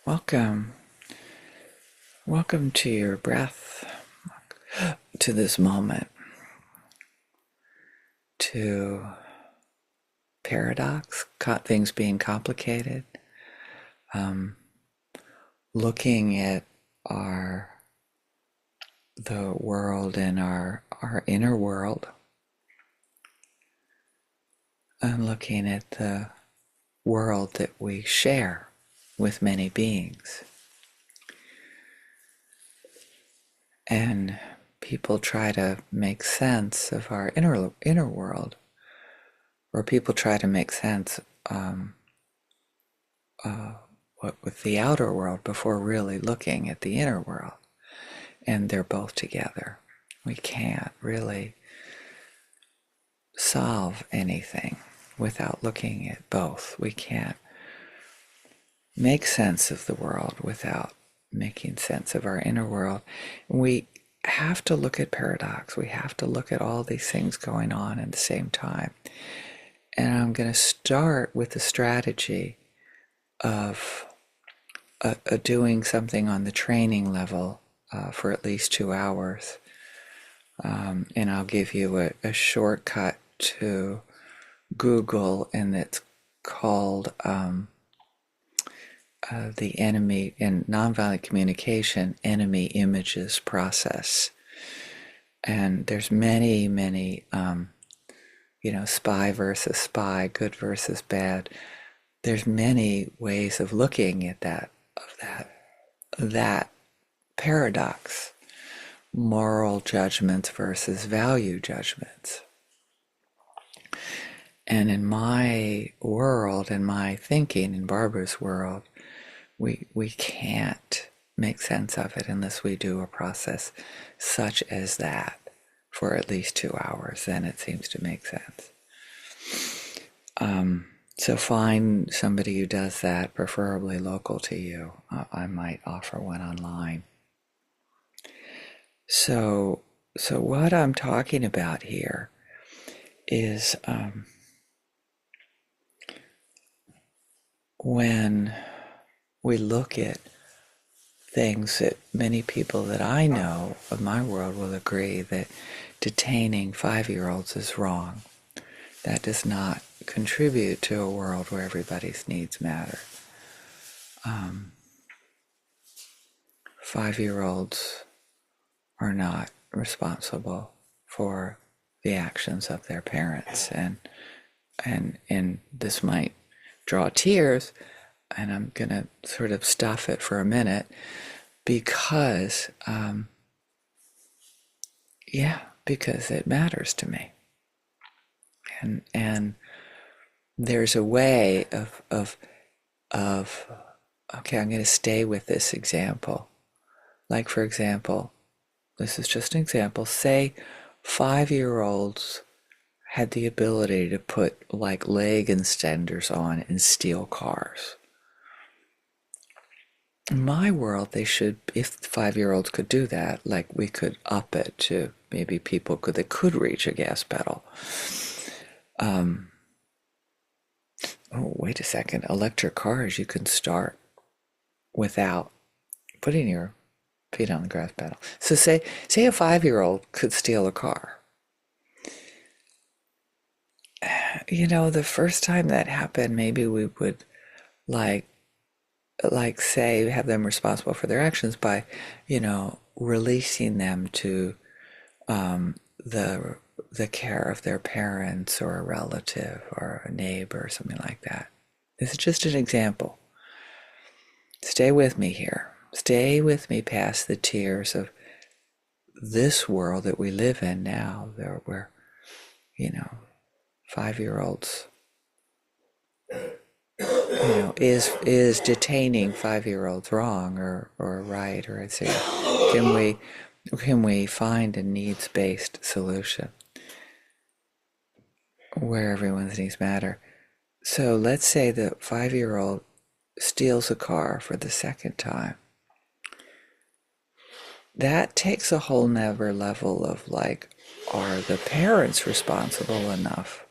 Welcome. Welcome to your breath, to this moment, to paradox, things being complicated, looking at our the world in our inner world, and looking at the world that we share with many beings. And people try to make sense of our inner world, or people try to make sense with the outer world before really looking at the inner world. And they're both together. We can't really solve anything without looking at both. We can't make sense of the world without making sense of our inner world. We have to look at paradox. We have to look at all these things going on at the same time. And I'm going to start with the strategy of doing something on the training level for at least 2 hours. And I'll give you a shortcut to Google, and it's called the enemy in nonviolent communication, enemy images process. And there's many, spy versus spy, good versus bad. There's many ways of looking at that paradox, moral judgments versus value judgments. And in my world, in my thinking, in Barbara's world, we can't make sense of it unless we do a process such as that for at least 2 hours. Then it seems to make sense. So find somebody who does that, preferably local to you. I might offer one online. So what I'm talking about here is when we look at things that many people that I know of my world will agree that detaining 5-year-olds is wrong. That does not contribute to a world where everybody's needs matter. 5-year-olds are not responsible for the actions of their parents, and this might draw tears, and I'm gonna sort of stuff it for a minute because because it matters to me, and there's a way of okay, I'm going to stay with this example. Like, for example, this is just an example. Say 5-year-olds had the ability to put like leg extenders on and steal cars. In my world, they should, if 5-year-olds could do that, like we could up it to maybe people that could reach a gas pedal. Oh, wait a second. Electric cars you can start without putting your feet on the gas pedal. So say a 5-year-old could steal a car. The first time that happened, maybe we would like say have them responsible for their actions by, releasing them to the care of their parents or a relative or a neighbor or something like that. This is just an example. Stay with me here. Stay with me past the tears of this world that we live in now, where 5-year-olds, is detaining 5-year-olds wrong or right? Or I'd say, can we find a needs-based solution where everyone's needs matter? So let's say the 5-year-old steals a car for the second time. That takes a whole nother level of like, are the parents responsible enough?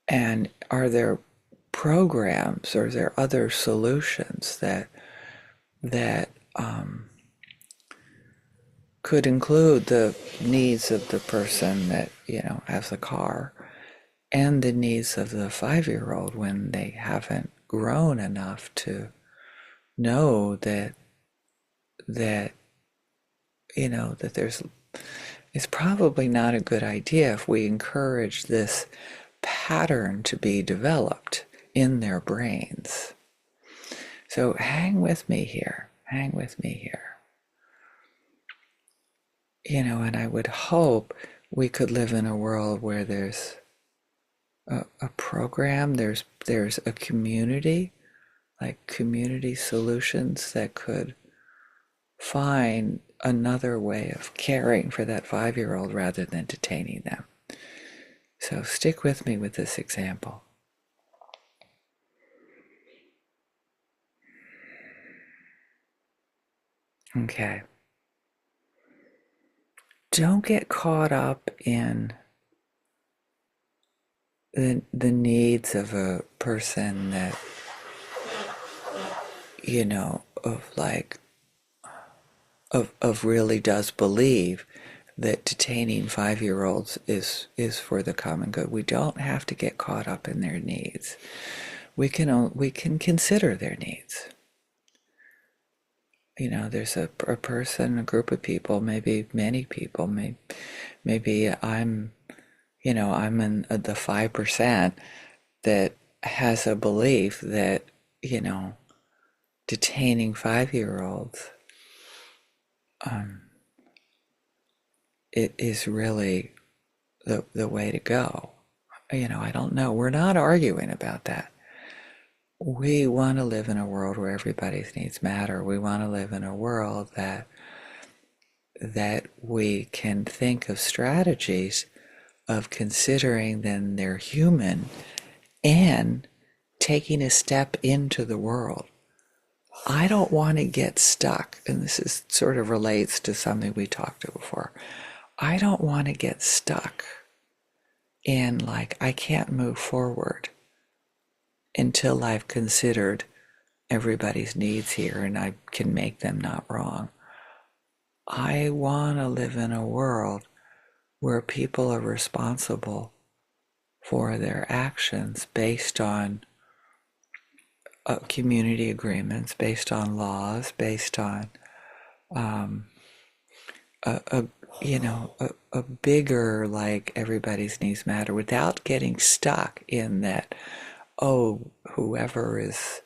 And are there programs or are there other solutions that could include the needs of the person that has a car and the needs of the 5-year-old when they haven't grown enough to know that that there's it's probably not a good idea if we encourage this pattern to be developed in their brains. So hang with me here. Hang with me here. And I would hope we could live in a world where there's a program, there's a community, like community solutions that could find another way of caring for that 5-year-old rather than detaining them. So stick with me with this example. Okay. Don't get caught up in the needs of a person that, of like, of really does believe that detaining 5-year-olds is for the common good. We don't have to get caught up in their needs. We can consider their needs. There's a person, a group of people, maybe many people. Maybe I'm in the 5% that has a belief that detaining 5-year-olds it is really the way to go. I don't know. We're not arguing about that. We want to live in a world where everybody's needs matter. We want to live in a world that we can think of strategies of considering then they're human and taking a step into the world. I don't want to get stuck, and this is sort of relates to something we talked to before. I don't want to get stuck in like I can't move forward until I've considered everybody's needs here and I can make them not wrong. I want to live in a world where people are responsible for their actions based on community agreements, based on laws, based on a bigger, like, everybody's needs matter, without getting stuck in that, oh, whoever is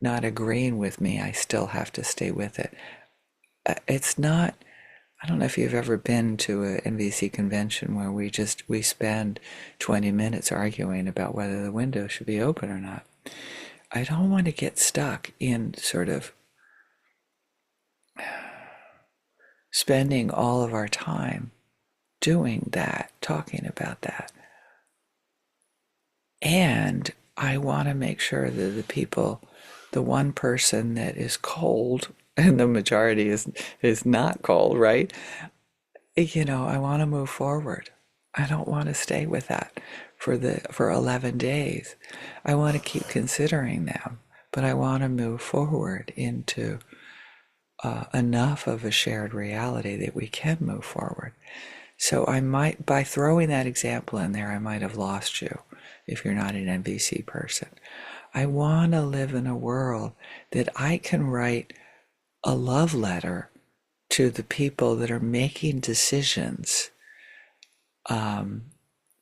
not agreeing with me, I still have to stay with it. It's not, I don't know if you've ever been to a NVC convention where we spend 20 minutes arguing about whether the window should be open or not. I don't want to get stuck in sort of spending all of our time doing that, talking about that. And I want to make sure that the one person that is cold, and the majority is not cold, right? I want to move forward. I don't want to stay with that for 11 days. I want to keep considering them, but I want to move forward into enough of a shared reality that we can move forward. So I might, by throwing that example in there, I might have lost you if you're not an NVC person. I want to live in a world that I can write a love letter to the people that are making decisions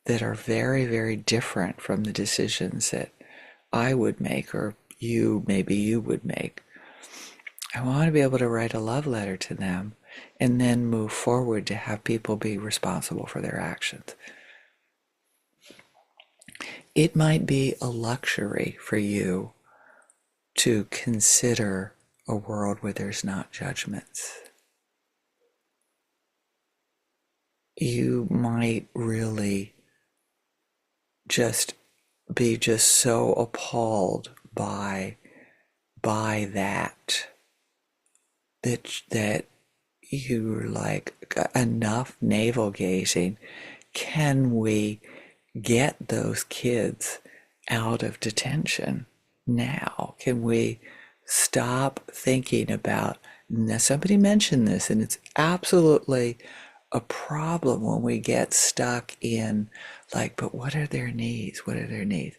that are very, very different from the decisions that I would make, or maybe you would make. I want to be able to write a love letter to them and then move forward to have people be responsible for their actions. It might be a luxury for you to consider a world where there's not judgments. You might really just be just so appalled by that you're like, enough navel gazing. Can we get those kids out of detention now? Can we stop thinking about, now somebody mentioned this, and it's absolutely a problem when we get stuck in like, but what are their needs? What are their needs?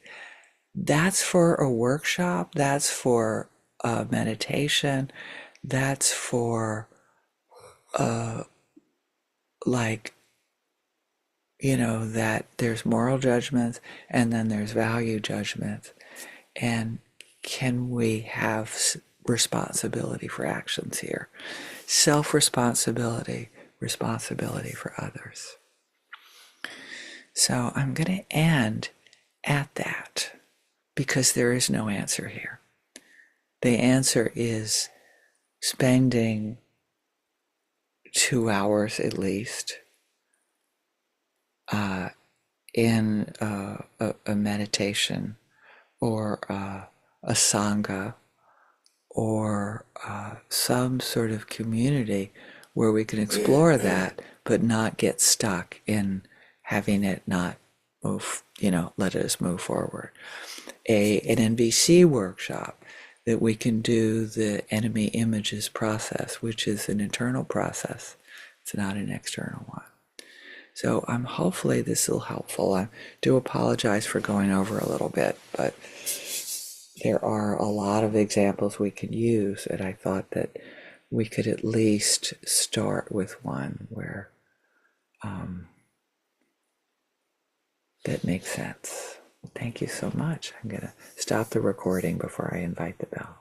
That's for a workshop, that's for a meditation, that's for like, that there's moral judgments and then there's value judgments. And can we have responsibility for actions here? Self-responsibility, responsibility for others. So I'm going to end at that because there is no answer here. The answer is spending 2 hours at least in a meditation or a sangha or some sort of community where we can explore that, but not get stuck in having it not move, let us move forward. An NVC workshop that we can do the enemy images process, which is an internal process. It's not an external one. So hopefully this will helpful. I do apologize for going over a little bit, but there are a lot of examples we can use, and I thought that we could at least start with one where that makes sense. Thank you so much. I'm going to stop the recording before I invite the bell.